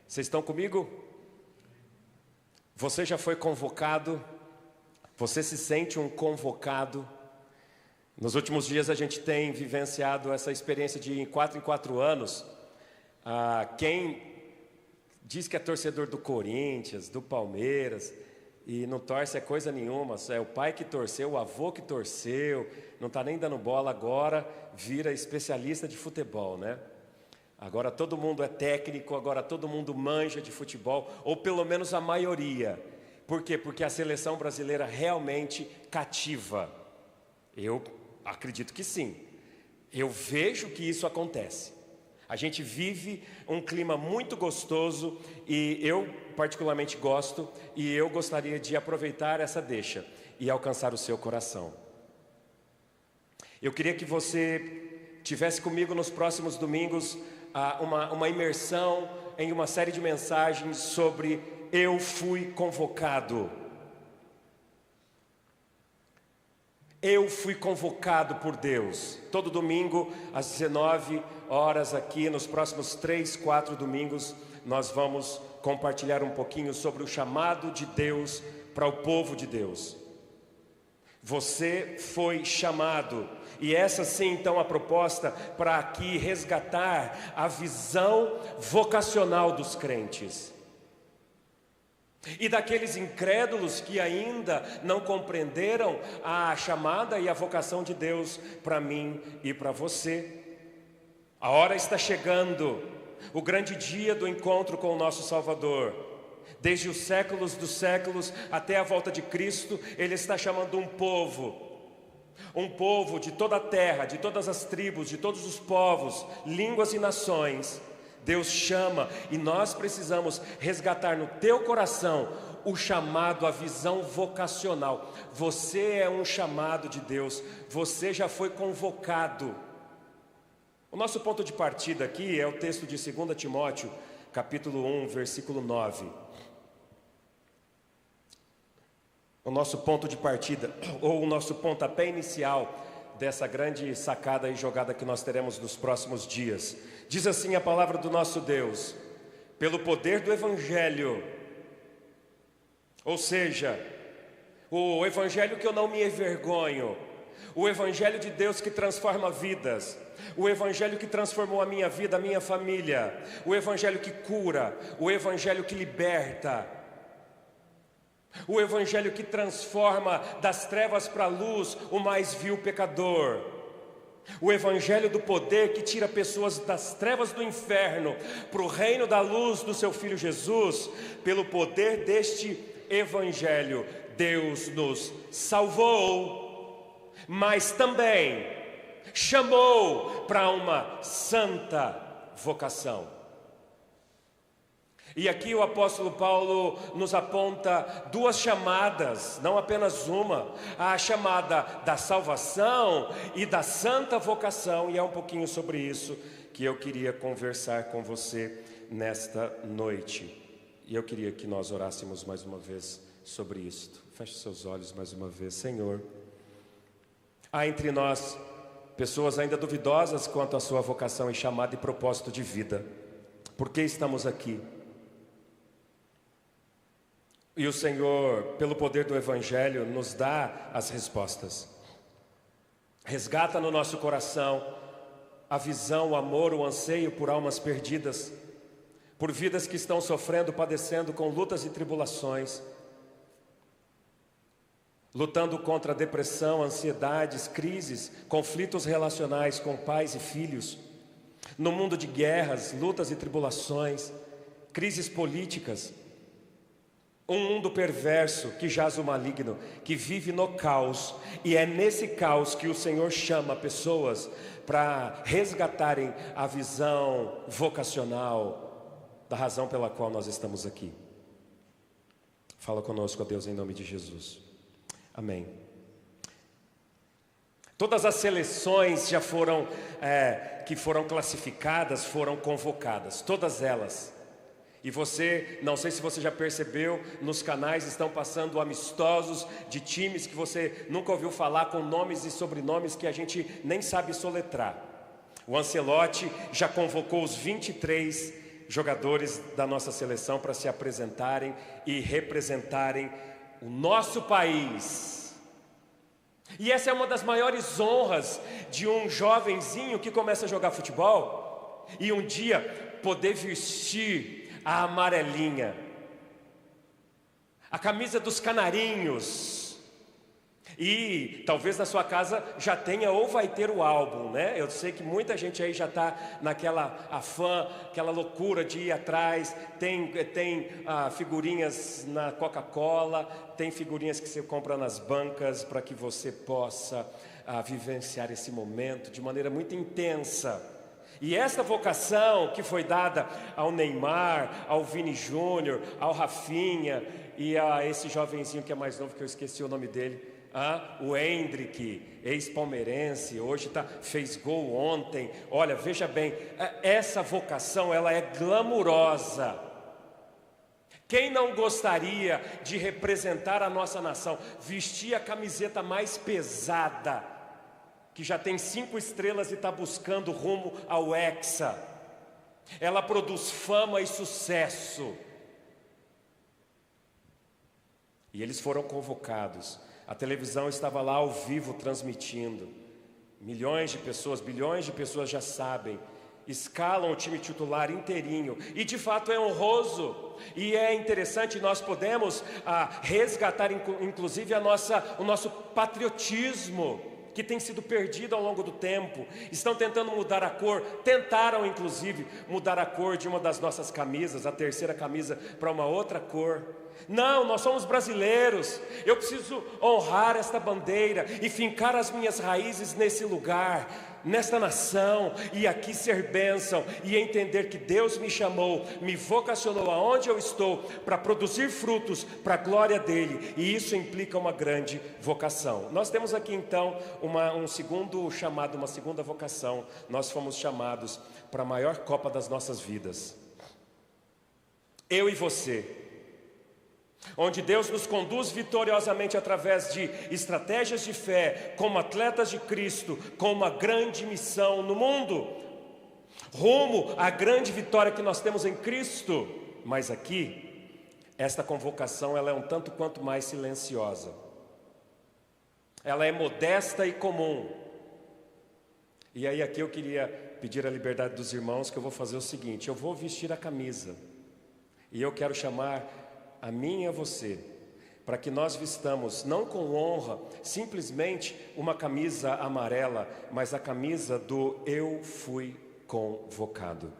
Vocês estão comigo? Você já foi convocado? Você se sente um convocado? Nos últimos dias a gente tem vivenciado essa experiência de em 4 anos. Quem diz que é torcedor do Corinthians, do Palmeiras, e não torce coisa nenhuma, é o pai que torceu, o avô que torceu, não está nem dando bola agora, vira especialista de futebol, né? Agora todo mundo é técnico, agora todo mundo manja de futebol, ou pelo menos a maioria. Por quê? Porque a seleção brasileira realmente cativa. Eu acredito que sim. Eu vejo que isso acontece. A gente vive um clima muito gostoso e eu particularmente gosto, e eu gostaria de aproveitar essa deixa e alcançar o seu coração. Eu queria que você tivesse comigo nos próximos domingos uma imersão em uma série de mensagens sobre eu fui convocado. Eu fui convocado por Deus. Todo domingo, às 19 horas aqui, nos próximos 3, 4 domingos, nós vamos compartilhar um pouquinho sobre o chamado de Deus para o povo de Deus. Você foi chamado, e essa sim então a proposta para aqui resgatar a visão vocacional dos crentes. E daqueles incrédulos que ainda não compreenderam a chamada e a vocação de Deus para mim e para você. A hora está chegando, o grande dia do encontro com o nosso Salvador. Desde os séculos dos séculos até a volta de Cristo, Ele está chamando um povo de toda a terra, de todas as tribos, de todos os povos, línguas e nações. Deus chama e nós precisamos resgatar no teu coração o chamado, a visão vocacional. Você é um chamado de Deus, você já foi convocado. O nosso ponto de partida aqui é o texto de 2 Timóteo, capítulo 1, versículo 9. O nosso ponto de partida, ou o nosso pontapé inicial dessa grande sacada e jogada que nós teremos nos próximos dias. Diz assim a palavra do nosso Deus: pelo poder do Evangelho, ou seja, o Evangelho que eu não me envergonho, o Evangelho de Deus que transforma vidas, o Evangelho que transformou a minha vida, a minha família, o Evangelho que cura, o Evangelho que liberta, o Evangelho que transforma das trevas para a luz o mais vil pecador, o Evangelho do poder que tira pessoas das trevas do inferno para o reino da luz do seu Filho Jesus. Pelo poder deste Evangelho, Deus nos salvou, mas também chamou para uma santa vocação. E aqui o apóstolo Paulo nos aponta duas chamadas, não apenas uma, a chamada da salvação e da santa vocação, e é um pouquinho sobre isso que eu queria conversar com você nesta noite. E eu queria que nós orássemos mais uma vez sobre isto. Feche seus olhos mais uma vez. Senhor, há entre nós pessoas ainda duvidosas quanto à sua vocação e chamada e propósito de vida. Por que estamos aqui? E o Senhor, pelo poder do Evangelho, nos dá as respostas. Resgata no nosso coração a visão, o amor, o anseio por almas perdidas, por vidas que estão sofrendo, padecendo com lutas e tribulações, lutando contra a depressão, ansiedades, crises, conflitos relacionais com pais e filhos, no mundo de guerras, lutas e tribulações, crises políticas, um mundo perverso que jaz o maligno, que vive no caos, e é nesse caos que o Senhor chama pessoas para resgatarem a visão vocacional da razão pela qual nós estamos aqui. Fala conosco, ó Deus, em nome de Jesus. Amém. Todas as seleções já foram, que foram classificadas, foram convocadas, todas elas. E você, não sei se você já percebeu, nos canais estão passando amistosos de times que você nunca ouviu falar, com nomes e sobrenomes que a gente nem sabe soletrar. O Ancelotti já convocou os 23 jogadores da nossa seleção para se apresentarem e representarem o nosso país. E essa é uma das maiores honras de um jovenzinho que começa a jogar futebol e um dia poder vestir a amarelinha, a camisa dos canarinhos. E talvez na sua casa já tenha ou vai ter o álbum, né? Eu sei que muita gente aí já está naquela afã, aquela loucura de ir atrás. Tem figurinhas na Coca-Cola, tem figurinhas que você compra nas bancas para que você possa vivenciar esse momento de maneira muito intensa. E essa vocação que foi dada ao Neymar, ao Vini Júnior, ao Rafinha e a esse jovenzinho que é mais novo, que eu esqueci o nome dele, o Hendrick, ex-palmeirense, hoje fez gol ontem. Olha, veja bem, essa vocação ela é glamurosa. Quem não gostaria de representar a nossa nação, vestir a camiseta mais pesada, que já tem 5 estrelas e está buscando rumo ao Hexa? Ela produz fama e sucesso. E eles foram convocados. A televisão estava lá ao vivo transmitindo. Milhões de pessoas, bilhões de pessoas já sabem. Escalam o time titular inteirinho. E de fato é honroso. E é interessante, nós podemos resgatar inclusive o nosso patriotismo, que tem sido perdido ao longo do tempo. Estão tentando mudar a cor, tentaram inclusive mudar a cor de uma das nossas camisas, a terceira camisa, para uma outra cor. Não, nós somos brasileiros. Eu preciso honrar esta bandeira e fincar as minhas raízes nesse lugar, nesta nação, e aqui ser bênção e entender que Deus me chamou, me vocacionou aonde eu estou para produzir frutos para a glória dele, e isso implica uma grande vocação. Nós temos aqui então um segundo chamado, uma segunda vocação. Nós fomos chamados para a maior Copa das nossas vidas, eu e você, onde Deus nos conduz vitoriosamente através de estratégias de fé, como atletas de Cristo, com uma grande missão no mundo, rumo à grande vitória que nós temos em Cristo. Mas aqui, esta convocação ela é um tanto quanto mais silenciosa, ela é modesta e comum. E aí aqui eu queria pedir a liberdade dos irmãos, que eu vou fazer o seguinte: eu vou vestir a camisa, e eu quero chamar a mim e a você, para que nós vistamos, não com honra, simplesmente uma camisa amarela, mas a camisa do eu fui convocado.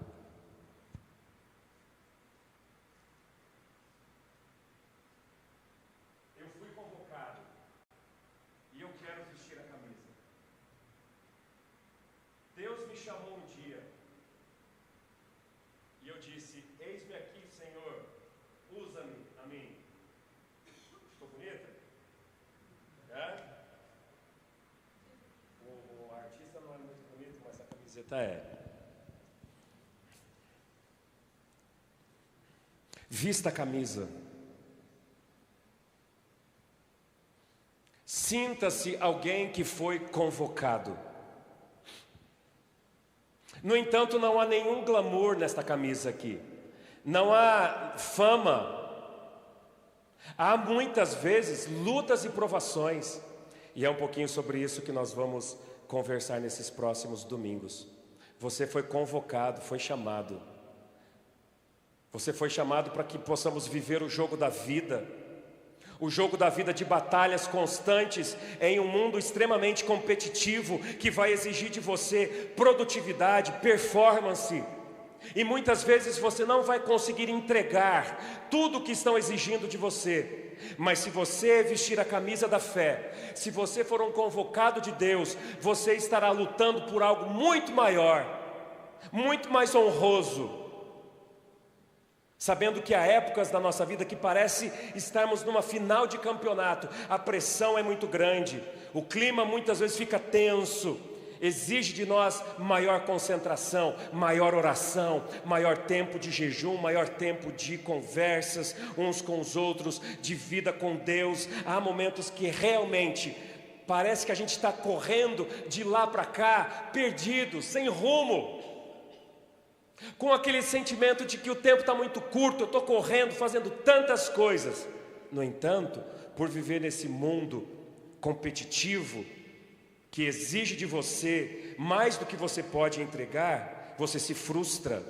Eu fui convocado e eu quero vestir a camisa. Deus me chamou um dia e eu disse: eis-me aqui, Senhor, usa-me a mim. Ficou bonita? É? O artista não é muito bonito, mas a camiseta é. Vista a camisa. Sinta-se alguém que foi convocado. No entanto, não há nenhum glamour nesta camisa aqui. Não há fama. Há muitas vezes lutas e provações. E é um pouquinho sobre isso que nós vamos conversar nesses próximos domingos. Você foi convocado, foi chamado. Você foi chamado para que possamos viver o jogo da vida. O jogo da vida de batalhas constantes em um mundo extremamente competitivo, que vai exigir de você produtividade, performance. E muitas vezes você não vai conseguir entregar tudo o que estão exigindo de você. Mas se você vestir a camisa da fé, se você for um convocado de Deus, você estará lutando por algo muito maior, muito mais honroso. Sabendo que há épocas da nossa vida que parece estarmos numa final de campeonato, a pressão é muito grande, o clima muitas vezes fica tenso, exige de nós maior concentração, maior oração, maior tempo de jejum, maior tempo de conversas uns com os outros, de vida com Deus. Há momentos que realmente parece que a gente está correndo de lá para cá, perdido, sem rumo. com aquele sentimento de que o tempo está muito curto, eu estou correndo, fazendo tantas coisas. No entanto, por viver nesse mundo competitivo, que exige de você mais do que você pode entregar, você se frustra.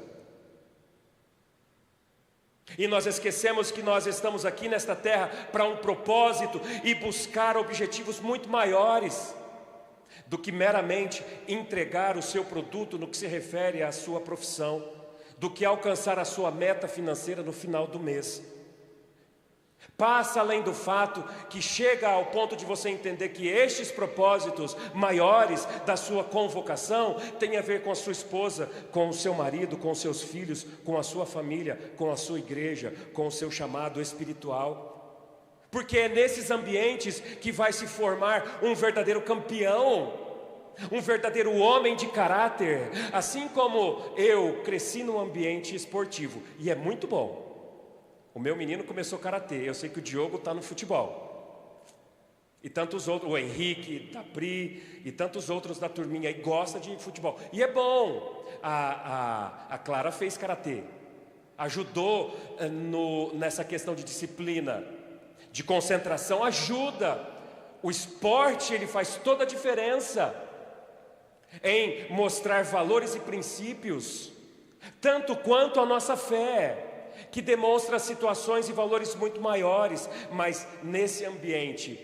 E nós esquecemos que nós estamos aqui nesta terra para um propósito e buscar objetivos muito maiores do que meramente entregar o seu produto no que se refere à sua profissão, do que alcançar a sua meta financeira no final do mês. Passa além do fato que chega ao ponto de você entender que estes propósitos maiores da sua convocação têm a ver com a sua esposa, com o seu marido, com os seus filhos, com a sua família, com a sua igreja, com o seu chamado espiritual. Porque é nesses ambientes que vai se formar um verdadeiro campeão, um verdadeiro homem de caráter. Assim como eu cresci num ambiente esportivo, e é muito bom. O meu menino começou karatê, eu sei que o Diogo está no futebol. E tantos outros, o Henrique, da Pri, e tantos outros da turminha aí gostam de futebol. E é bom, a Clara fez karatê, ajudou nessa questão de disciplina, de concentração, ajuda. O esporte, ele faz toda a diferença em mostrar valores e princípios, tanto quanto a nossa fé, que demonstra situações e valores muito maiores. Mas nesse ambiente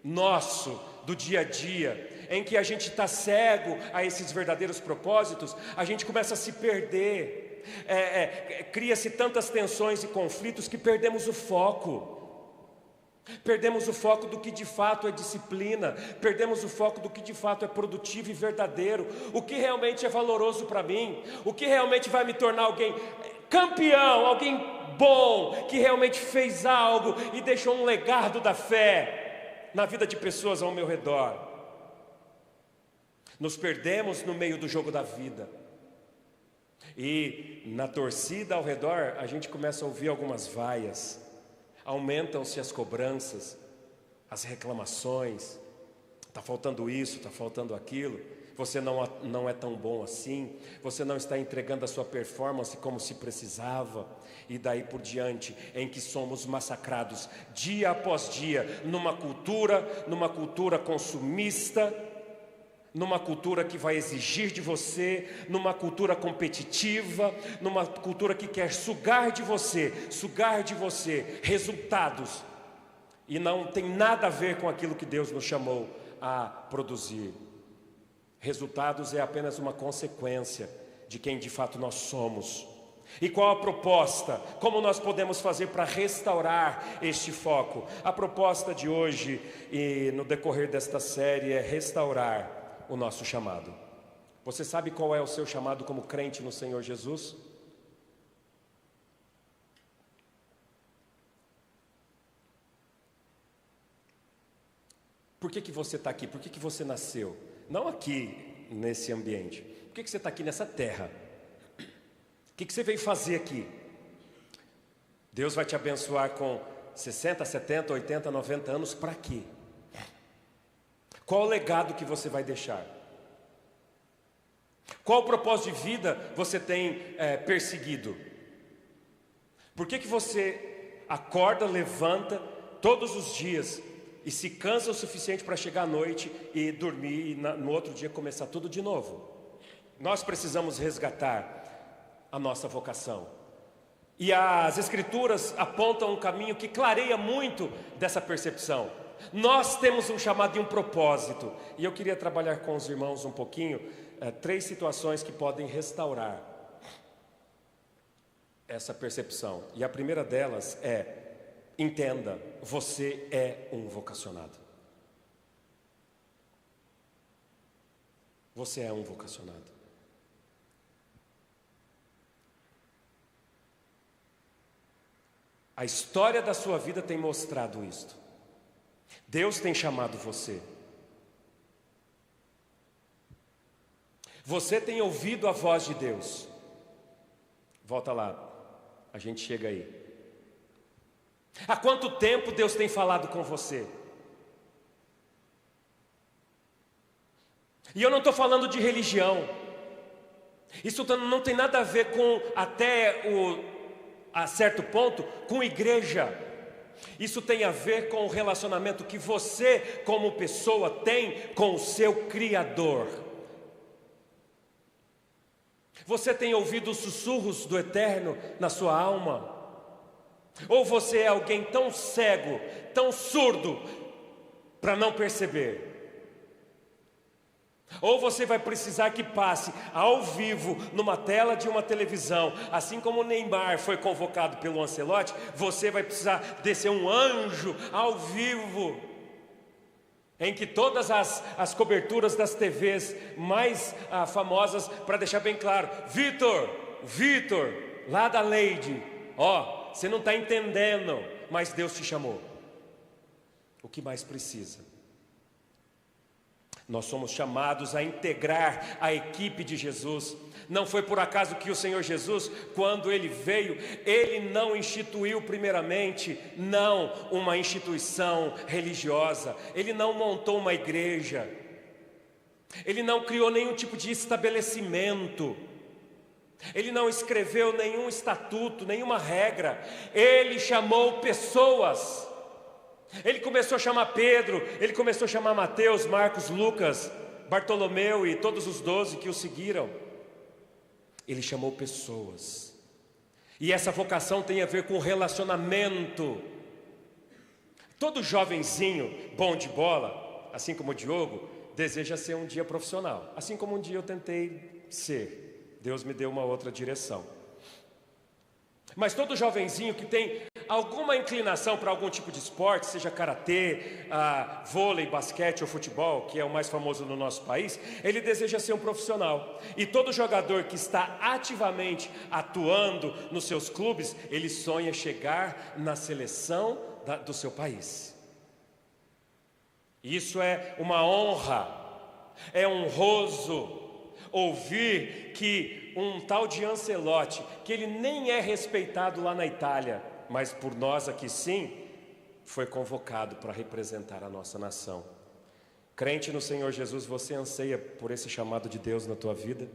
nosso, do dia a dia, em que a gente está cego a esses verdadeiros propósitos, a gente começa a se perder, cria-se tantas tensões e conflitos que perdemos o foco. Perdemos o foco do que de fato é disciplina, perdemos o foco do que de fato é produtivo e verdadeiro, o que realmente é valoroso para mim, o que realmente vai me tornar alguém campeão, alguém bom, que realmente fez algo e deixou um legado da fé na vida de pessoas ao meu redor. Nos perdemos no meio do jogo da vida, e na torcida ao redor a gente começa a ouvir algumas vaias. Aumentam-se as cobranças, as reclamações, está faltando isso, está faltando aquilo, você não é tão bom assim, você não está entregando a sua performance como se precisava, e daí por diante, em que somos massacrados dia após dia, numa cultura consumista, numa cultura que vai exigir de você, numa cultura competitiva, numa cultura que quer sugar de você resultados, e não tem nada a ver com aquilo que Deus nos chamou a produzir. Resultados é apenas uma consequência de quem de fato nós somos. E qual a proposta? Como nós podemos fazer para restaurar este foco? A proposta de hoje e no decorrer desta série é restaurar o nosso chamado. Você sabe qual é o seu chamado como crente no Senhor Jesus? Por que você está aqui? Por que você nasceu? Não aqui, nesse ambiente. Por que você está aqui nessa terra? O que você veio fazer aqui? Deus vai te abençoar com 60, 70, 80, 90 anos, para quê? Qual o legado que você vai deixar? Qual o propósito de vida você tem perseguido? Por que você acorda, levanta todos os dias e se cansa o suficiente para chegar à noite e dormir e no outro dia começar tudo de novo? Nós precisamos resgatar a nossa vocação. E as Escrituras apontam um caminho que clareia muito dessa percepção. Nós temos um chamado e um propósito, e eu queria trabalhar com os irmãos um pouquinho, 3 situações que podem restaurar essa percepção. E a primeira delas é: entenda, você é um vocacionado. Você é um vocacionado. A história da sua vida tem mostrado isto. Deus tem chamado você. Você tem ouvido a voz de Deus. Volta lá, a gente chega aí. Há quanto tempo Deus tem falado com você? E eu não estou falando de religião. Isso não tem nada a ver com, a certo ponto, com igreja. Isso tem a ver com o relacionamento que você, como pessoa, tem com o seu Criador. Você tem ouvido os sussurros do Eterno na sua alma? Ou você é alguém tão cego, tão surdo, para não perceber? Ou você vai precisar que passe ao vivo numa tela de uma televisão, assim como o Neymar foi convocado pelo Ancelotti, você vai precisar descer um anjo ao vivo, em que todas as coberturas das TVs mais famosas, para deixar bem claro: Vitor, lá da Leide, você não está entendendo, mas Deus te chamou. O que mais precisa? Nós somos chamados a integrar a equipe de Jesus. Não foi por acaso que o Senhor Jesus, quando Ele veio, Ele não instituiu primeiramente, não uma instituição religiosa. Ele não montou uma igreja. Ele não criou nenhum tipo de estabelecimento. Ele não escreveu nenhum estatuto, nenhuma regra. Ele chamou pessoas. Ele começou a chamar Pedro, ele começou a chamar Mateus, Marcos, Lucas, Bartolomeu e todos os 12 que o seguiram. Ele chamou pessoas. E essa vocação tem a ver com relacionamento. Todo jovenzinho bom de bola, assim como o Diogo, deseja ser um dia profissional. Assim como um dia eu tentei ser. Deus me deu uma outra direção. Mas todo jovenzinho que tem alguma inclinação para algum tipo de esporte, seja karatê, vôlei, basquete ou futebol, que é o mais famoso no nosso país, ele deseja ser um profissional. E todo jogador que está ativamente atuando nos seus clubes, ele sonha chegar na seleção do seu país. Isso é uma honra, é honroso ouvir que um tal de Ancelotti, que ele nem é respeitado lá na Itália, mas por nós aqui sim, foi convocado para representar a nossa nação. Crente no Senhor Jesus, você anseia por esse chamado de Deus na tua vida?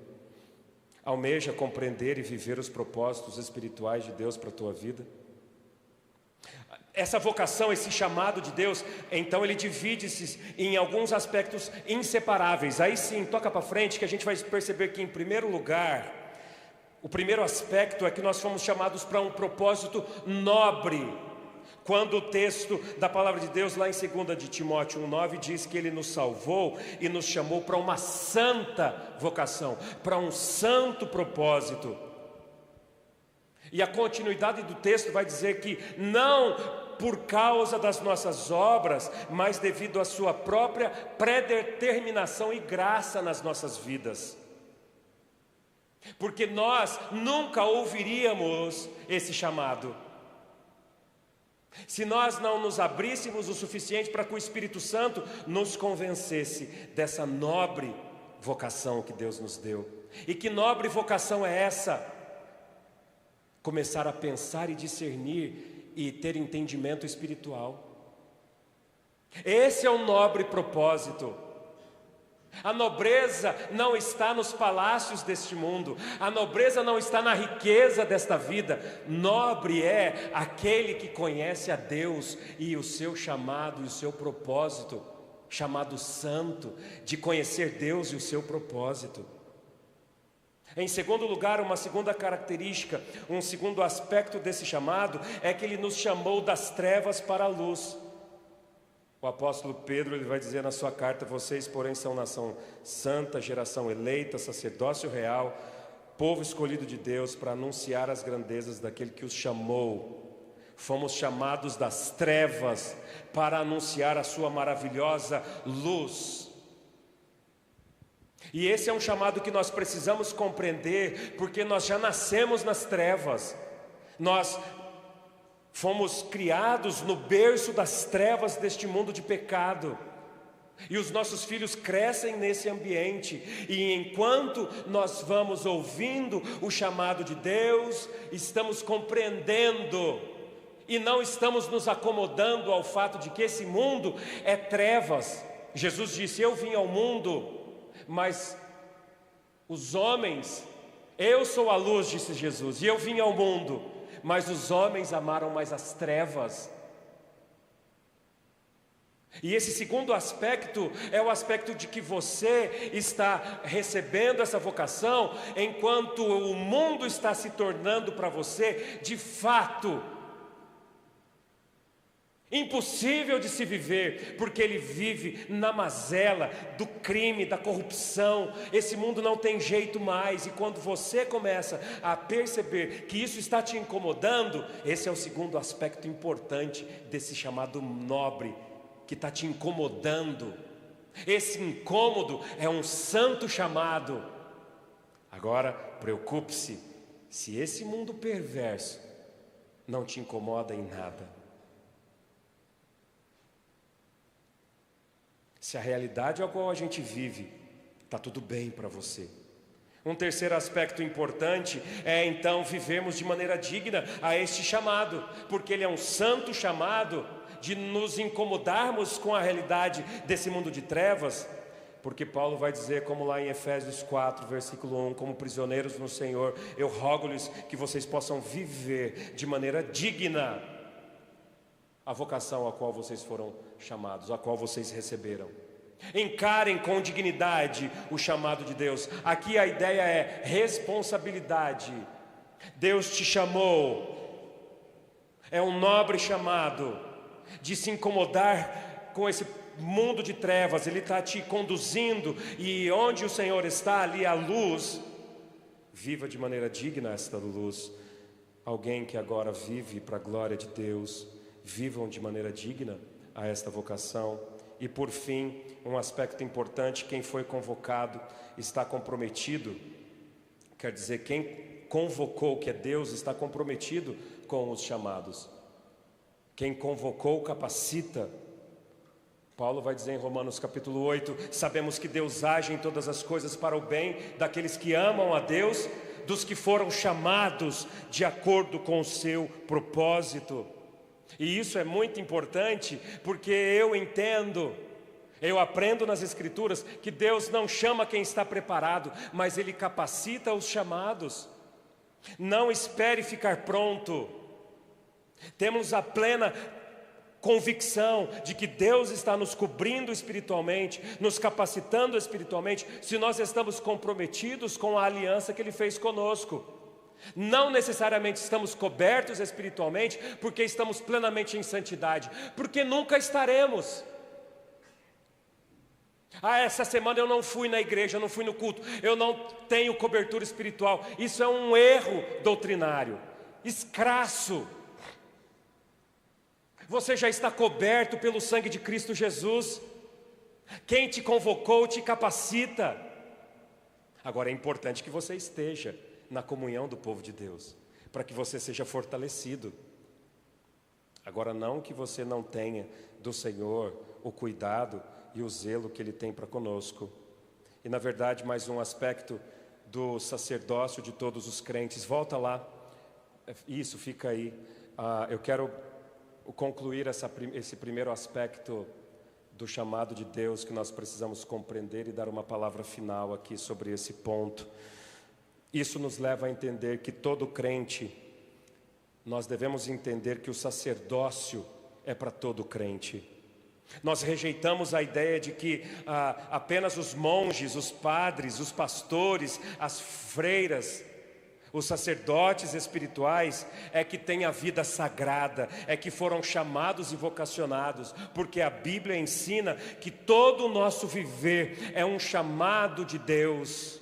Almeja compreender e viver os propósitos espirituais de Deus para a tua vida? Essa vocação, esse chamado de Deus, então ele divide-se em alguns aspectos inseparáveis. Aí sim, toca para frente que a gente vai perceber que, em primeiro lugar, o primeiro aspecto é que nós fomos chamados para um propósito nobre. Quando o texto da palavra de Deus, lá em 2 de Timóteo 1,9, diz que Ele nos salvou e nos chamou para uma santa vocação, para um santo propósito. E a continuidade do texto vai dizer que não por causa das nossas obras, mas devido à sua própria predeterminação e graça nas nossas vidas. Porque nós nunca ouviríamos esse chamado se nós não nos abríssemos o suficiente para que o Espírito Santo nos convencesse dessa nobre vocação que Deus nos deu. E que nobre vocação é essa? Começar a pensar e discernir e ter entendimento espiritual. Esse é o nobre propósito. A nobreza não está nos palácios deste mundo, a nobreza não está na riqueza desta vida. Nobre é aquele que conhece a Deus e o seu chamado e o seu propósito, chamado santo, de conhecer Deus e o seu propósito. Em segundo lugar, uma segunda característica, um segundo aspecto desse chamado é que Ele nos chamou das trevas para a luz. O apóstolo Pedro, ele vai dizer na sua carta: vocês, porém, são nação santa, geração eleita, sacerdócio real, povo escolhido de Deus, para anunciar as grandezas daquele que os chamou. Fomos chamados das trevas para anunciar a sua maravilhosa luz. E esse é um chamado que nós precisamos compreender, porque nós já nascemos nas trevas. Nós fomos criados no berço das trevas deste mundo de pecado. E os nossos filhos crescem nesse ambiente. E enquanto nós vamos ouvindo o chamado de Deus, estamos compreendendo e não estamos nos acomodando ao fato de que esse mundo é trevas. Jesus disse: eu vim ao mundo, mas os homens Eu sou a luz, disse Jesus, e eu vim ao mundo, mas os homens amaram mais as trevas. E esse segundo aspecto é o aspecto de que você está recebendo essa vocação, enquanto o mundo está se tornando para você, de fato, impossível de se viver, porque ele vive na mazela do crime, da corrupção. Esse mundo não tem jeito mais, e quando você começa a perceber que isso está te incomodando, esse é o segundo aspecto importante desse chamado nobre, que está te incomodando. Esse incômodo é um santo chamado. Agora, preocupe-se, se esse mundo perverso não te incomoda em nada. Se a realidade a qual a gente vive está tudo bem para você. Um terceiro aspecto importante é então vivermos de maneira digna a este chamado, porque ele é um santo chamado de nos incomodarmos com a realidade desse mundo de trevas, porque Paulo vai dizer, como lá em Efésios 4, versículo 1, como prisioneiros no Senhor, eu rogo-lhes que vocês possam viver de maneira digna a vocação a qual vocês foram chamados, a qual vocês receberam. Encarem com dignidade o chamado de Deus. Aqui a ideia é responsabilidade. Deus te chamou, é um nobre chamado de se incomodar com esse mundo de trevas. Ele está te conduzindo, e onde o Senhor está, ali a luz. Viva de maneira digna esta luz. Alguém que agora vive para a glória de Deus, vivam de maneira digna a esta vocação. E por fim, um aspecto importante: quem foi convocado está comprometido. Quer dizer, quem convocou, que é Deus, está comprometido com os chamados. Quem convocou capacita. Paulo vai dizer em Romanos capítulo 8, sabemos que Deus age em todas as coisas para o bem daqueles que amam a Deus, dos que foram chamados de acordo com o seu propósito. E isso é muito importante, porque eu entendo, eu aprendo nas Escrituras que Deus não chama quem está preparado, mas Ele capacita os chamados. Não espere ficar pronto. Temos a plena convicção de que Deus está nos cobrindo espiritualmente, nos capacitando espiritualmente, se nós estamos comprometidos com a aliança que Ele fez conosco. Não necessariamente estamos cobertos espiritualmente porque estamos plenamente em santidade, porque nunca estaremos. Essa semana eu não fui na igreja, eu não fui no culto, eu não tenho cobertura espiritual. Isso é um erro doutrinário, escrasso. Você já está coberto pelo sangue de Cristo Jesus. Quem te convocou te capacita. Agora é importante que você esteja na comunhão do povo de Deus, para que você seja fortalecido. Agora, não que você não tenha do Senhor o cuidado e o zelo que Ele tem para conosco. E na verdade, mais um aspecto do sacerdócio de todos os crentes. Volta lá, isso, fica aí. Eu quero concluir esse primeiro aspecto do chamado de Deus que nós precisamos compreender e dar uma palavra final aqui sobre esse ponto. Isso nos leva a entender que todo crente, nós devemos entender que o sacerdócio é para todo crente. Nós rejeitamos a ideia de que apenas os monges, os padres, os pastores, as freiras, os sacerdotes espirituais é que têm a vida sagrada, é que foram chamados e vocacionados, porque a Bíblia ensina que todo o nosso viver é um chamado de Deus,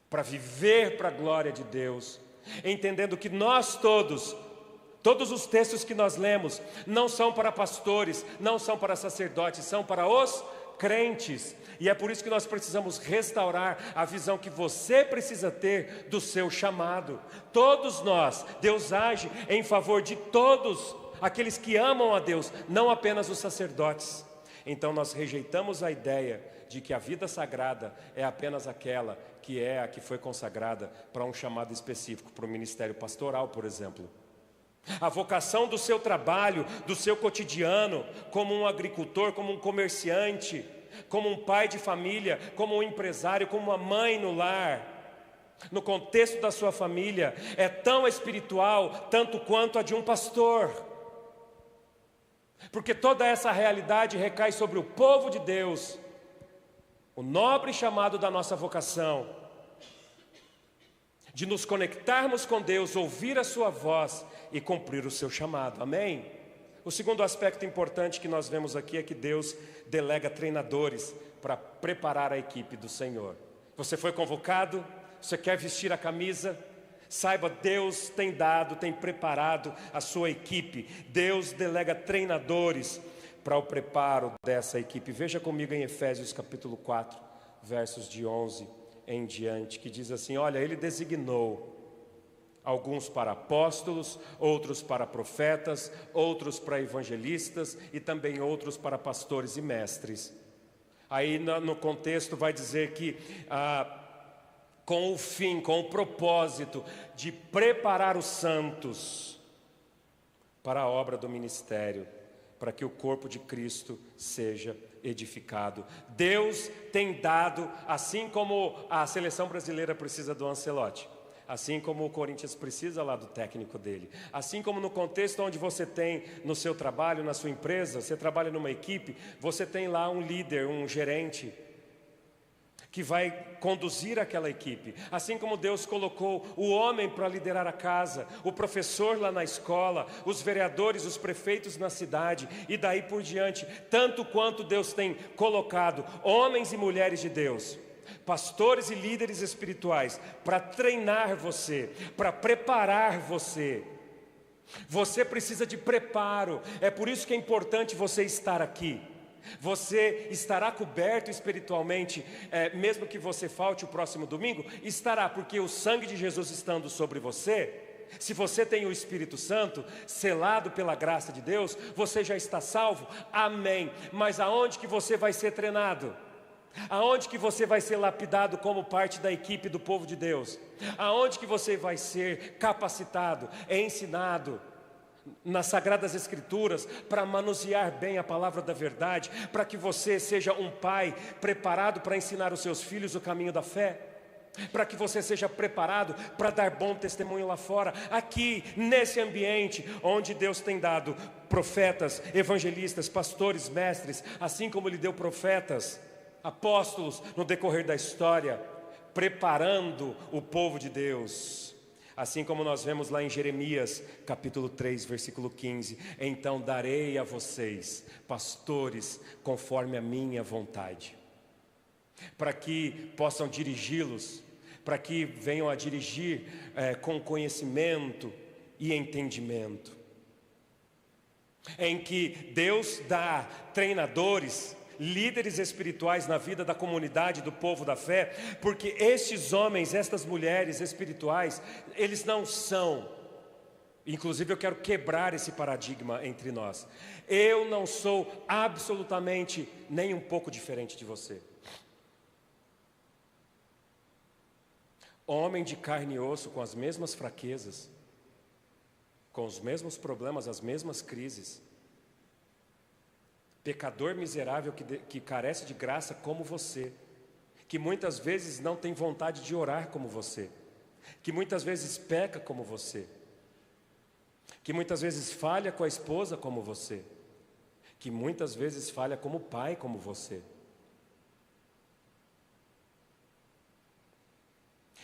para viver para a glória de Deus, entendendo que nós todos os textos que nós lemos, não são para pastores, não são para sacerdotes, são para os crentes. E é por isso que nós precisamos restaurar a visão que você precisa ter do seu chamado. Todos nós, Deus age em favor de todos aqueles que amam a Deus, não apenas os sacerdotes. Então nós rejeitamos a ideia de que a vida sagrada é apenas aquela que é a que foi consagrada para um chamado específico, para o ministério pastoral, por exemplo. A vocação do seu trabalho, do seu cotidiano, como um agricultor, como um comerciante, como um pai de família, como um empresário, como uma mãe no lar, no contexto da sua família, é tão espiritual tanto quanto a de um pastor. Porque toda essa realidade recai sobre o povo de Deus, o nobre chamado da nossa vocação, de nos conectarmos com Deus, ouvir a sua voz e cumprir o seu chamado, amém? O segundo aspecto importante que nós vemos aqui é que Deus delega treinadores para preparar a equipe do Senhor. Você foi convocado, você quer vestir a camisa, saiba, Deus tem dado, tem preparado a sua equipe. Deus delega treinadores para o preparo dessa equipe. Veja comigo em Efésios capítulo 4, versos de 11 em diante, que diz assim: olha, Ele designou alguns para apóstolos, outros para profetas, outros para evangelistas e também outros para pastores e mestres. Aí no contexto vai dizer que com o fim, com o propósito de preparar os santos para a obra do ministério, para que o corpo de Cristo seja edificado. Deus tem dado, assim como a seleção brasileira precisa do Ancelotti, assim como o Corinthians precisa lá do técnico dele, assim como no contexto onde você tem no seu trabalho, na sua empresa, você trabalha numa equipe, você tem lá um líder, um gerente, que vai conduzir aquela equipe. Assim como Deus colocou o homem para liderar a casa, o professor lá na escola, os vereadores, os prefeitos na cidade, e daí por diante, tanto quanto Deus tem colocado homens e mulheres de Deus, pastores e líderes espirituais, para treinar você, para preparar você. Você precisa de preparo, é por isso que é importante você estar aqui. Você estará coberto espiritualmente, mesmo que você falte o próximo domingo, estará, porque o sangue de Jesus estando sobre você, se você tem o Espírito Santo, selado pela graça de Deus, você já está salvo, amém. Mas aonde que você vai ser treinado? Aonde que você vai ser lapidado como parte da equipe do povo de Deus? Aonde que você vai ser capacitado, ensinado nas Sagradas Escrituras, para manusear bem a palavra da verdade, para que você seja um pai preparado para ensinar os seus filhos o caminho da fé, para que você seja preparado para dar bom testemunho lá fora, aqui, nesse ambiente, onde Deus tem dado profetas, evangelistas, pastores, mestres, assim como Ele deu profetas, apóstolos no decorrer da história, preparando o povo de Deus. Assim como nós vemos lá em Jeremias, capítulo 3, versículo 15: então darei a vocês pastores conforme a minha vontade, para que possam dirigi-los, para que venham a dirigir com conhecimento e entendimento, em que Deus dá treinadores, líderes espirituais na vida da comunidade, do povo da fé, porque estes homens, estas mulheres espirituais, eles não são, inclusive eu quero quebrar esse paradigma entre nós, eu não sou absolutamente nem um pouco diferente de você. Homem de carne e osso, com as mesmas fraquezas, com os mesmos problemas, as mesmas crises, pecador miserável que carece de graça como você, que muitas vezes não tem vontade de orar como você, que muitas vezes peca como você, que muitas vezes falha com a esposa como você, que muitas vezes falha como pai como você,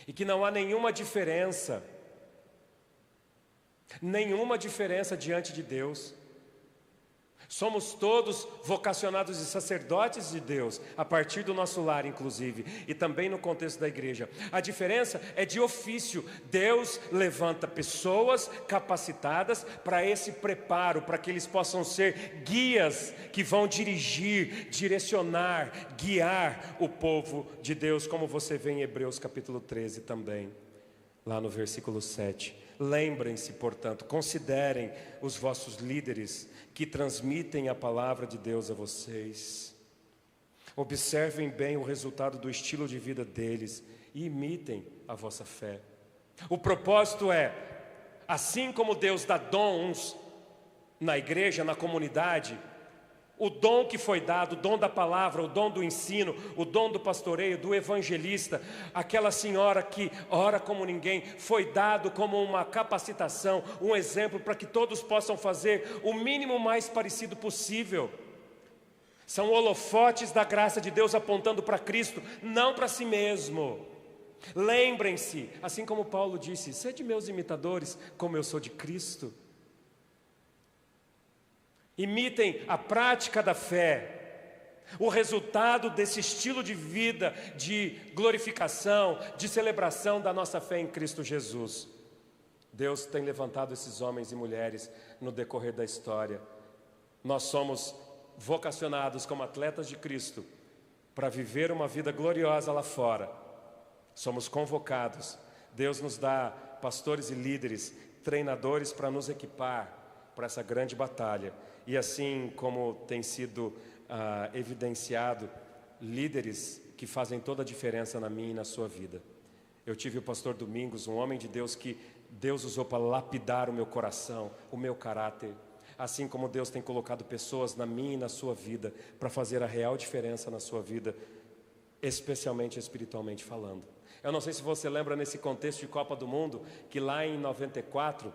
e que não há nenhuma diferença diante de Deus. Somos todos vocacionados de sacerdotes de Deus, a partir do nosso lar inclusive, e também no contexto da igreja. A diferença é de ofício. Deus levanta pessoas capacitadas para esse preparo, para que eles possam ser guias que vão dirigir, direcionar, guiar o povo de Deus, como você vê em Hebreus capítulo 13 também, lá no versículo 7. Lembrem-se, portanto, considerem os vossos líderes que transmitem a palavra de Deus a vocês. Observem bem o resultado do estilo de vida deles e imitem a vossa fé. O propósito é, assim como Deus dá dons na igreja, na comunidade, O dom que foi dado, o dom da palavra, o dom do ensino, o dom do pastoreio, do evangelista, aquela senhora que ora como ninguém, foi dado como uma capacitação, um exemplo para que todos possam fazer o mínimo mais parecido possível. São holofotes da graça de Deus apontando para Cristo, não para si mesmo. Lembrem-se, assim como Paulo disse, sede meus imitadores, como eu sou de Cristo. Imitem a prática da fé, o resultado desse estilo de vida, de glorificação, de celebração da nossa fé em Cristo Jesus. Deus tem levantado esses homens e mulheres no decorrer da história. Nós somos vocacionados como atletas de Cristo para viver uma vida gloriosa lá fora. Somos convocados. Deus nos dá pastores e líderes, treinadores para nos equipar para essa grande batalha. E assim como tem sido evidenciado, líderes que fazem toda a diferença na minha e na sua vida. Eu tive o pastor Domingos, um homem de Deus que Deus usou para lapidar o meu coração, o meu caráter. Assim como Deus tem colocado pessoas na minha e na sua vida para fazer a real diferença na sua vida, especialmente espiritualmente falando. Eu não sei se você lembra nesse contexto de Copa do Mundo, que lá em 94,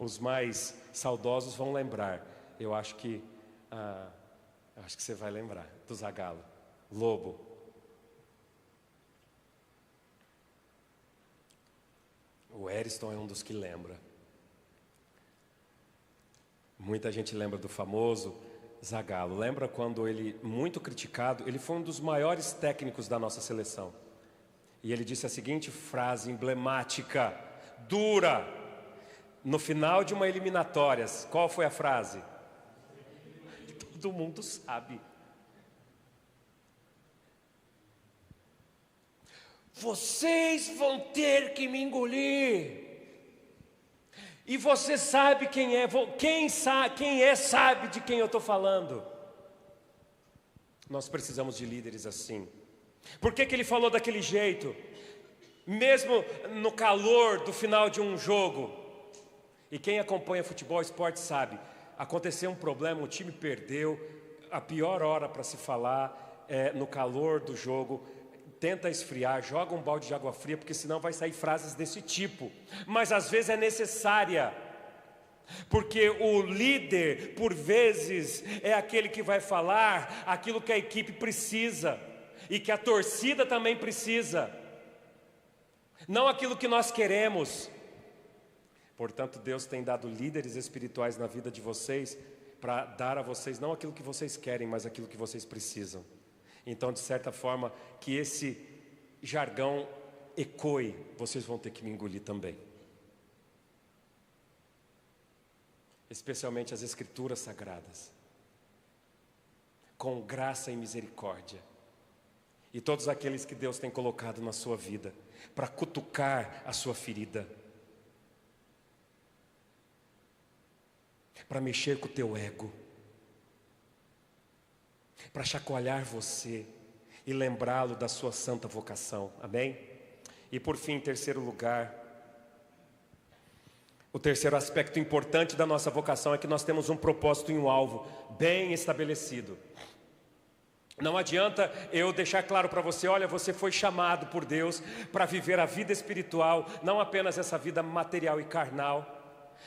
os mais saudosos vão lembrar. Eu acho que você vai lembrar do Zagallo, Lobo. O Eriston é um dos que lembra. Muita gente lembra do famoso Zagallo. Lembra quando ele, muito criticado, ele foi um dos maiores técnicos da nossa seleção. E ele disse a seguinte frase emblemática, dura, no final de uma eliminatória. Qual foi a frase? Todo mundo sabe. Vocês vão ter que me engolir. E você sabe quem é, sabe de quem eu estou falando. Nós precisamos de líderes assim. Por que ele falou daquele jeito? Mesmo no calor do final de um jogo. E quem acompanha futebol, esporte sabe. Aconteceu um problema, o time perdeu. A pior hora para se falar é no calor do jogo. Tenta esfriar, joga um balde de água fria, porque senão vai sair frases desse tipo. Mas às vezes é necessária, porque o líder, por vezes, é aquele que vai falar aquilo que a equipe precisa e que a torcida também precisa, não aquilo que nós queremos. Portanto, Deus tem dado líderes espirituais na vida de vocês para dar a vocês não aquilo que vocês querem, mas aquilo que vocês precisam. Então, de certa forma, que esse jargão ecoe, vocês vão ter que me engolir também. Especialmente as Escrituras Sagradas, com graça e misericórdia. E todos aqueles que Deus tem colocado na sua vida, para cutucar a sua ferida, para mexer com o teu ego, para chacoalhar você e lembrá-lo da sua santa vocação, amém? E por fim, em terceiro lugar, o terceiro aspecto importante da nossa vocação é que nós temos um propósito e um alvo bem estabelecido. Não adianta eu deixar claro para você, olha, você foi chamado por Deus para viver a vida espiritual, não apenas essa vida material e carnal.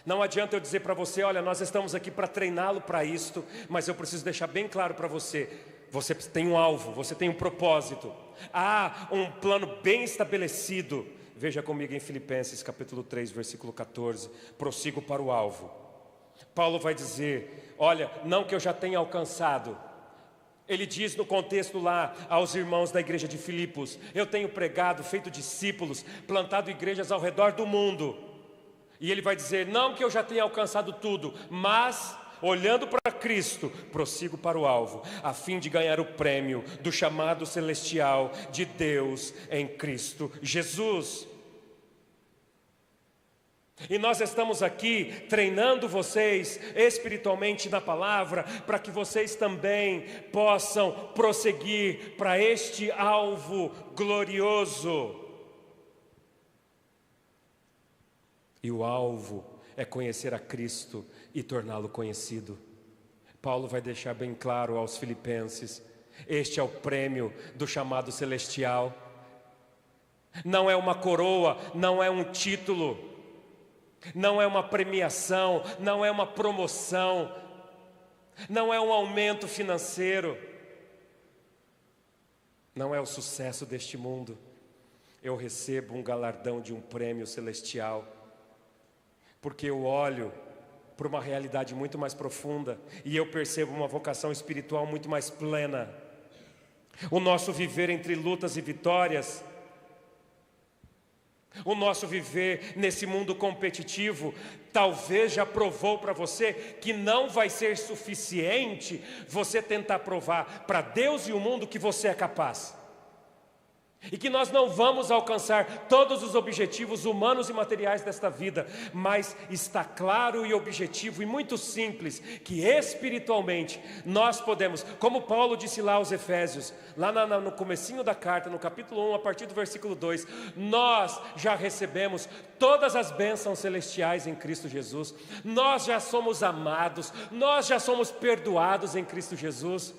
Não adianta eu dizer para você, olha, nós estamos aqui para treiná-lo para isto, mas eu preciso deixar bem claro para você, você tem um alvo, você tem um propósito. Há um plano bem estabelecido. Veja comigo em Filipenses capítulo 3, versículo 14, prossigo para o alvo. Paulo vai dizer, olha, não que eu já tenha alcançado. Ele diz no contexto lá aos irmãos da igreja de Filipos, eu tenho pregado, feito discípulos, plantado igrejas ao redor do mundo. E ele vai dizer, não que eu já tenha alcançado tudo, mas, olhando para Cristo, prossigo para o alvo, a fim de ganhar o prêmio do chamado celestial de Deus em Cristo Jesus. E nós estamos aqui treinando vocês espiritualmente na palavra, para que vocês também possam prosseguir para este alvo glorioso. E o alvo é conhecer a Cristo e torná-lo conhecido. Paulo vai deixar bem claro aos filipenses: este é o prêmio do chamado celestial. Não é uma coroa, não é um título, não é uma premiação, não é uma promoção, não é um aumento financeiro, não é o sucesso deste mundo. Eu recebo um galardão de um prêmio celestial, porque eu olho para uma realidade muito mais profunda e eu percebo uma vocação espiritual muito mais plena. O nosso viver entre lutas e vitórias, o nosso viver nesse mundo competitivo, talvez já provou para você que não vai ser suficiente você tentar provar para Deus e o mundo que você é capaz. E que nós não vamos alcançar todos os objetivos humanos e materiais desta vida, mas está claro e objetivo e muito simples, que espiritualmente nós podemos, como Paulo disse lá aos Efésios, lá no comecinho da carta, no capítulo 1, a partir do versículo 2, nós já recebemos todas as bênçãos celestiais em Cristo Jesus, nós já somos amados, nós já somos perdoados em Cristo Jesus.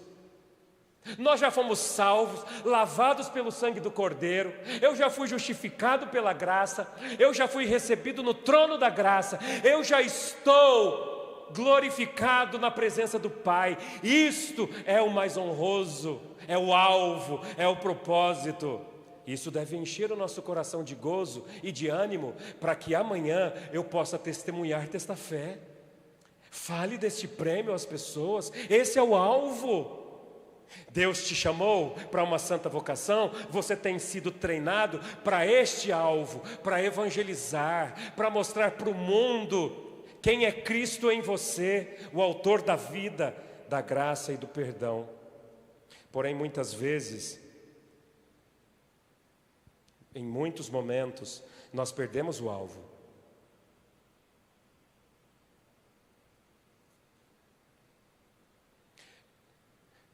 Nós já fomos salvos, lavados pelo sangue do Cordeiro, eu já fui justificado pela graça, eu já fui recebido no trono da graça, eu já estou glorificado na presença do Pai. Isto é o mais honroso, é o alvo, é o propósito. Isso deve encher o nosso coração de gozo e de ânimo, para que amanhã eu possa testemunhar desta fé. Fale deste prêmio às pessoas, esse é o alvo. Deus te chamou para uma santa vocação, você tem sido treinado para este alvo, para evangelizar, para mostrar para o mundo quem é Cristo em você, o autor da vida, da graça e do perdão. Porém, muitas vezes, em muitos momentos, nós perdemos o alvo.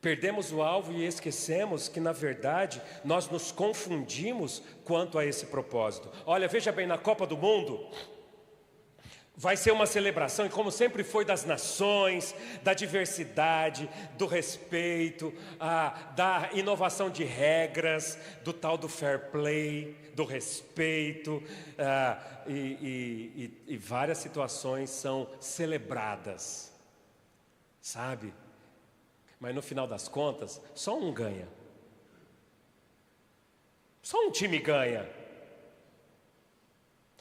Perdemos o alvo e esquecemos que, na verdade, nós nos confundimos quanto a esse propósito. Olha, veja bem, na Copa do Mundo, vai ser uma celebração, e como sempre foi, das nações, da diversidade, do respeito, da inovação de regras, do tal do fair play, do respeito, e várias situações são celebradas, sabe? Mas no final das contas, só um ganha. Só um time ganha.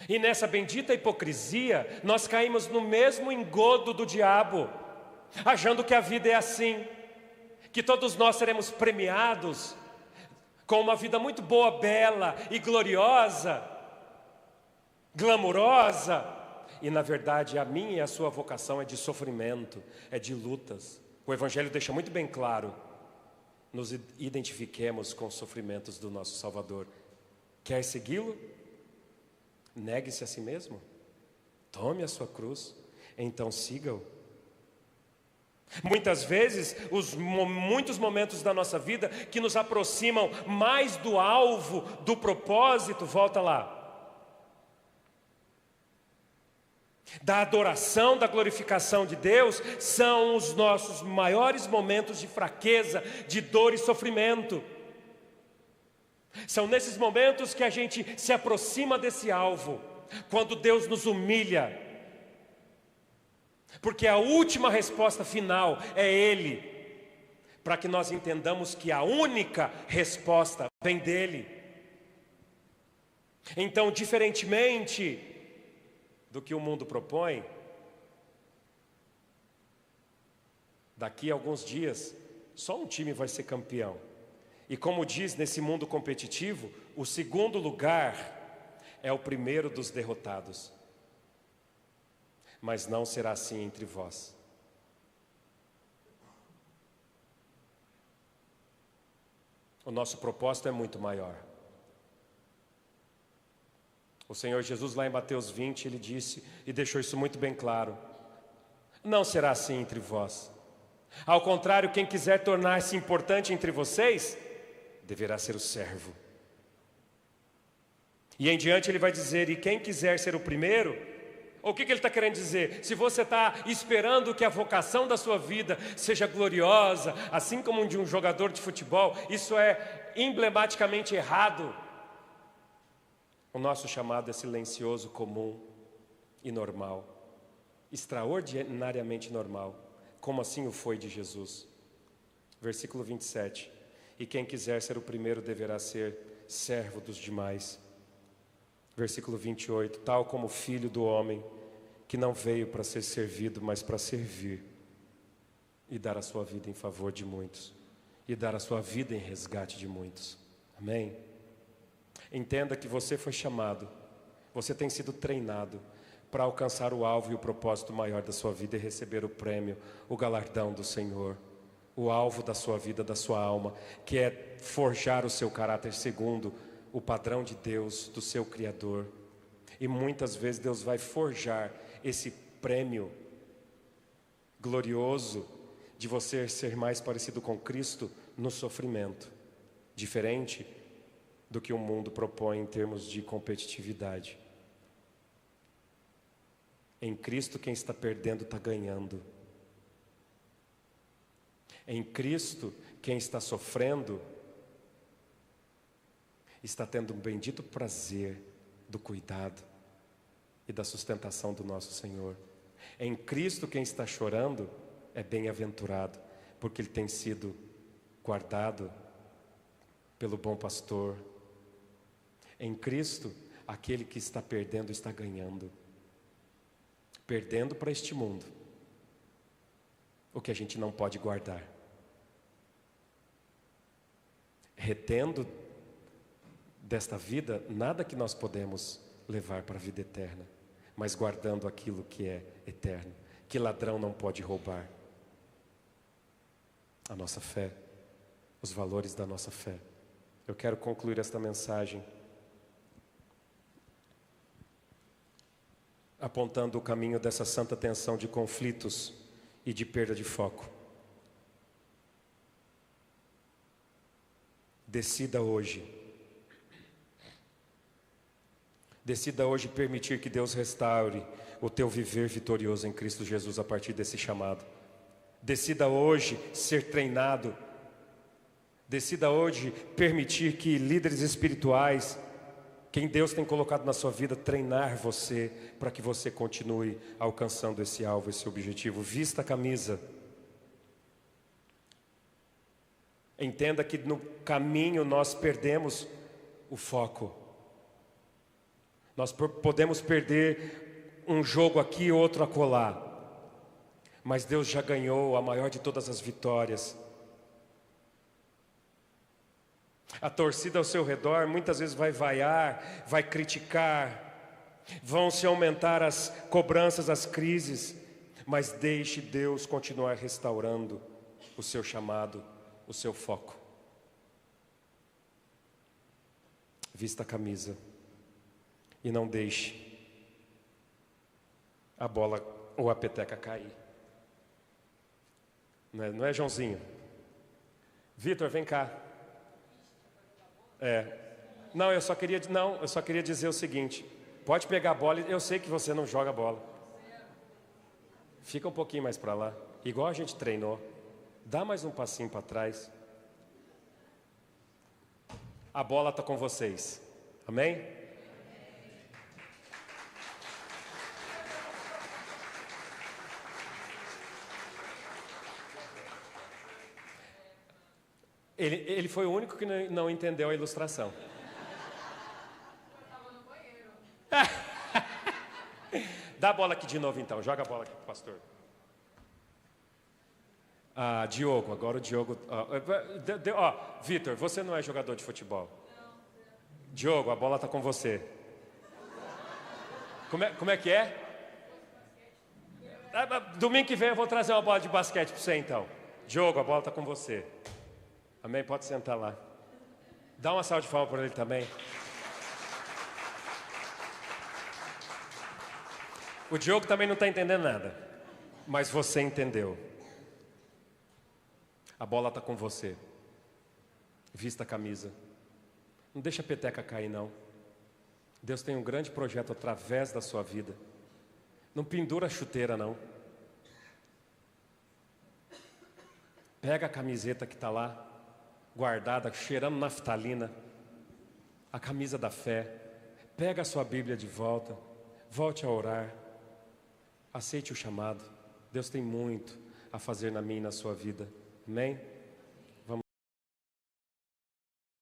E nessa bendita hipocrisia, nós caímos no mesmo engodo do diabo, achando que a vida é assim, que todos nós seremos premiados com uma vida muito boa, bela e gloriosa, glamurosa. E na verdade a minha e a sua vocação é de sofrimento, é de lutas. O Evangelho deixa muito bem claro: nos identifiquemos com os sofrimentos do nosso Salvador. Quer segui-lo? Negue-se a si mesmo, tome a sua cruz, então siga-o. Muitas vezes, muitos momentos da nossa vida que nos aproximam mais do alvo, do propósito, volta lá, da adoração, da glorificação de Deus, são os nossos maiores momentos de fraqueza, de dor e sofrimento. São nesses momentos que a gente se aproxima desse alvo, quando Deus nos humilha, porque a última resposta final é Ele, para que nós entendamos que a única resposta vem dEle. Então, diferentemente do que o mundo propõe, daqui a alguns dias, só um time vai ser campeão. E como diz nesse mundo competitivo, o segundo lugar é o primeiro dos derrotados. Mas não será assim entre vós. O nosso propósito é muito maior. O Senhor Jesus, lá em Mateus 20, Ele disse e deixou isso muito bem claro: não será assim entre vós. Ao contrário, quem quiser tornar-se importante entre vocês, deverá ser o servo. E em diante Ele vai dizer: e quem quiser ser o primeiro, O que ele está querendo dizer? Se você está esperando que a vocação da sua vida seja gloriosa, assim como de um jogador de futebol, isso é emblematicamente errado. O nosso chamado é silencioso, comum e normal, extraordinariamente normal, como assim o foi de Jesus. Versículo 27. E quem quiser ser o primeiro deverá ser servo dos demais. Versículo 28. Tal como o Filho do homem, que não veio para ser servido, mas para servir e dar a sua vida em favor de muitos, e dar a sua vida em resgate de muitos. Amém? Entenda que você foi chamado, você tem sido treinado para alcançar o alvo e o propósito maior da sua vida e receber o prêmio, o galardão do Senhor. O alvo da sua vida, da sua alma, que é forjar o seu caráter segundo o padrão de Deus, do seu Criador. E muitas vezes Deus vai forjar esse prêmio glorioso de você ser mais parecido com Cristo no sofrimento, diferente do que o mundo propõe em termos de competitividade. Em Cristo, quem está perdendo está ganhando. Em Cristo, quem está sofrendo está tendo um bendito prazer do cuidado e da sustentação do nosso Senhor. Em Cristo, quem está chorando é bem-aventurado, porque ele tem sido guardado pelo bom pastor. Em Cristo, aquele que está perdendo está ganhando. Perdendo para este mundo o que a gente não pode guardar. Retendo desta vida nada que nós podemos levar para a vida eterna, mas guardando aquilo que é eterno, que ladrão não pode roubar. A nossa fé, os valores da nossa fé. Eu quero concluir esta mensagem apontando o caminho dessa santa tensão de conflitos e de perda de foco. Decida hoje permitir que Deus restaure o teu viver vitorioso em Cristo Jesus a partir desse chamado. Decida hoje ser treinado. Decida hoje permitir que líderes espirituais, quem Deus tem colocado na sua vida, treinar você para que você continue alcançando esse alvo, esse objetivo. Vista a camisa. Entenda que no caminho nós perdemos o foco. Nós podemos perder um jogo aqui, outro acolá. Mas Deus já ganhou a maior de todas as vitórias. A torcida ao seu redor muitas vezes vai vaiar, vai criticar, vão se aumentar as cobranças, as crises, mas deixe Deus continuar restaurando o seu chamado, o seu foco. Vista a camisa e não deixe a bola ou a peteca cair. Não é, Joãozinho? Vitor, vem cá. Eu só queria dizer o seguinte: pode pegar a bola, eu sei que você não joga bola. Fica um pouquinho mais para lá, igual a gente treinou. Dá mais um passinho para trás. A bola está com vocês. Amém? Ele foi o único que não entendeu a ilustração. Dá a bola aqui de novo então, joga a bola aqui pro pastor. Diogo, agora o Diogo. Vitor, você não é jogador de futebol. Diogo, a bola está com você. Como é que é? Domingo que vem eu vou trazer uma bola de basquete para você então. Diogo, a bola está com você. Amém? Pode sentar lá. Dá uma salva de palmas para ele também. O Diogo também não está entendendo nada, mas você entendeu. A bola está com você. Vista a camisa. Não deixa a peteca cair, não. Deus tem um grande projeto através da sua vida. Não pendura a chuteira, não. Pega a camiseta que está lá, guardada, cheirando naftalina, a camisa da fé. Pega a sua Bíblia de volta, volte a orar. Aceite o chamado. Deus tem muito a fazer na minha e na sua vida. Amém?